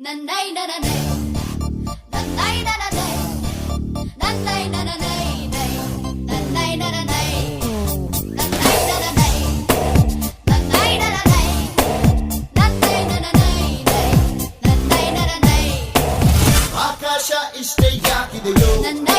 ನನ್ನೈ ನನ್ನೈ ನನ್ನೈ ನನ್ನೈ ನನ್ನೈ ನನ್ನೈ ನನ್ನೈ ನನ್ನೈ ನನ್ನೈ ನನ್ನೈ ನನ್ನೈ ನನ್ನೈ ನನ್ನೈ ನನ್ನೈ ನನ್ನೈ ನನ್ನೈ ಆಕಾಶ ಇಷ್ಟೇ ಯಾಕಿದೆಯೋ ನನ್ನ